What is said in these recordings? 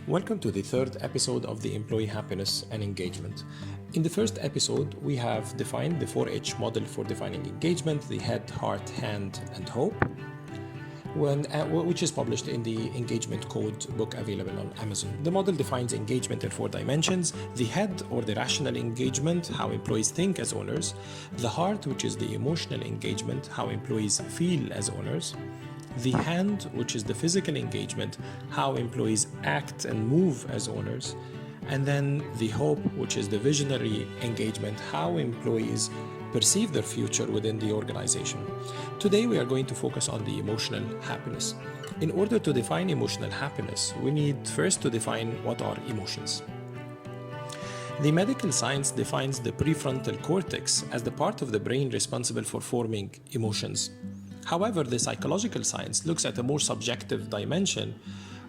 Welcome to the third episode of the Employee Happiness and Engagement. In the first episode, we have defined the 4H model for defining engagement, the head, heart, hand, and hope, which is published in the Engagement Code book available on Amazon. The model defines engagement in 4 dimensions: the head, or the rational engagement, how employees think as owners; the heart, which is the emotional engagement, how employees feel as owners; the hand, which is the physical engagement, how employees act and move as owners; and then the hope, which is the visionary engagement, how employees perceive their future within the organization. Today we are going to focus on the emotional happiness. In order to define emotional happiness, we need first to define what are emotions. The medical science defines the prefrontal cortex as the part of the brain responsible for forming emotions. However, the psychological science looks at a more subjective dimension,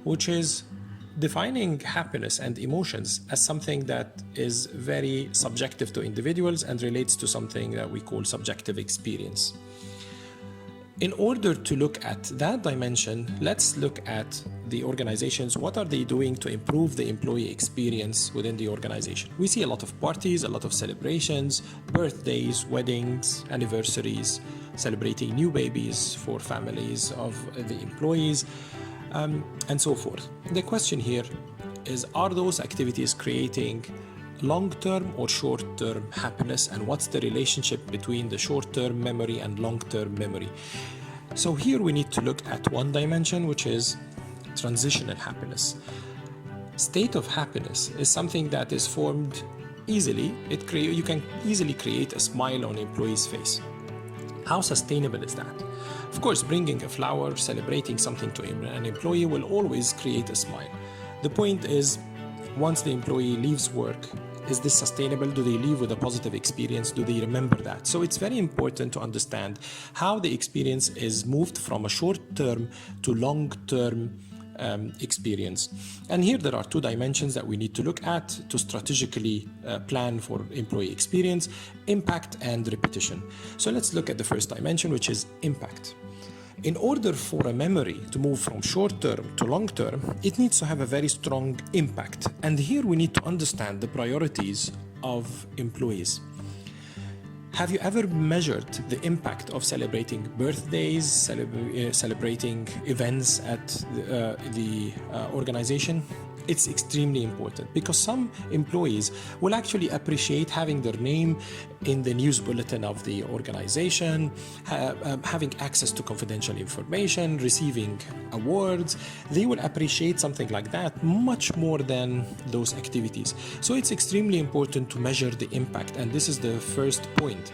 which is defining happiness and emotions as something that is very subjective to individuals and relates to something that we call subjective experience. In order to look at that dimension, let's look at the organizations. What are they doing to improve the employee experience within the organization? We see a lot of parties, a lot of celebrations, birthdays, weddings, anniversaries, celebrating new babies for families of the employees, and so forth. The question here is, are those activities creating long-term or short-term happiness, and what's the relationship between the short-term memory and long-term memory? So here we need to look at one dimension, which is transitional happiness. State of happiness is something that is formed easily. You can easily create a smile on an employee's face. How sustainable is that? Of course, bringing a flower, celebrating something to an employee will always create a smile. The point is, once the employee leaves work, is this sustainable? Do they leave with a positive experience? Do they remember that? So it's very important to understand how the experience is moved from a short-term to long-term experience. And here there are 2 dimensions that we need to look at to strategically plan for employee experience: impact and repetition. So let's look at the first dimension, which is impact. In order for a memory to move from short-term to long-term, it needs to have a very strong impact. And here we need to understand the priorities of employees. Have you ever measured the impact of celebrating birthdays, celebrating events at the organization? It's extremely important, because some employees will actually appreciate having their name in the news bulletin of the organization, having access to confidential information, receiving awards. They will appreciate something like that much more than those activities. So it's extremely important to measure the impact, and this is the first point.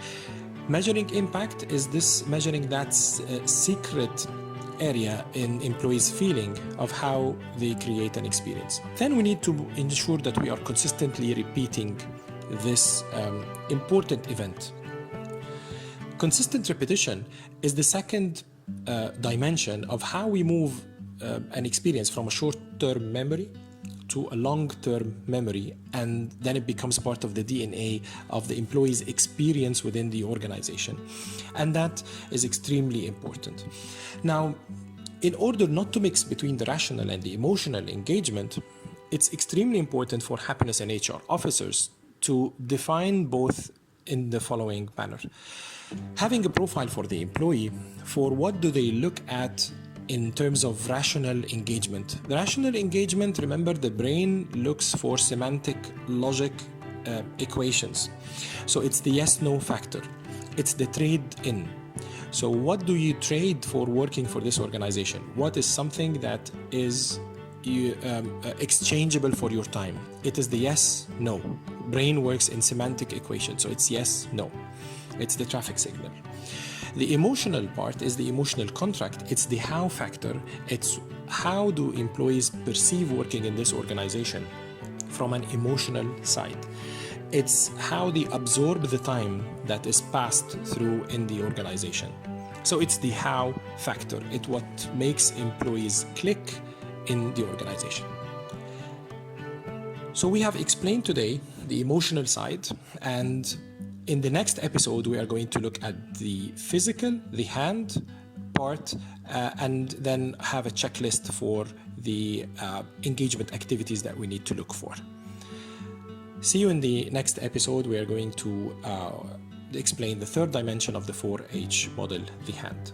Measuring impact is this measuring that secret area in employees' feeling of how they create an experience. Then we need to ensure that we are consistently repeating this important event. Consistent repetition is the second dimension of how we move an experience from a short-term memory to a long-term memory, and then it becomes part of the DNA of the employee's experience within the organization. And that is extremely important. Now, in order not to mix between the rational and the emotional engagement, it's extremely important for happiness and HR officers to define both in the following manner. Having a profile for the employee for what do they look at in terms of rational engagement. The rational engagement, remember, the brain looks for semantic logic equations. So it's the yes-no factor. It's the trade-in. So what do you trade for working for this organization? What is something that is exchangeable for your time? It is the yes-no. Brain works in semantic equations. So it's yes-no. It's the traffic signal. The emotional part is the emotional contract. It's the how factor. It's how do employees perceive working in this organization from an emotional side. It's how they absorb the time that is passed through in the organization. So it's the how factor. It's what makes employees click in the organization. So we have explained today the emotional side, and in the next episode, we are going to look at the physical, the hand part and then have a checklist for the engagement activities that we need to look for. See you in the next episode. We are going to explain the third dimension of the 4H model, the hand.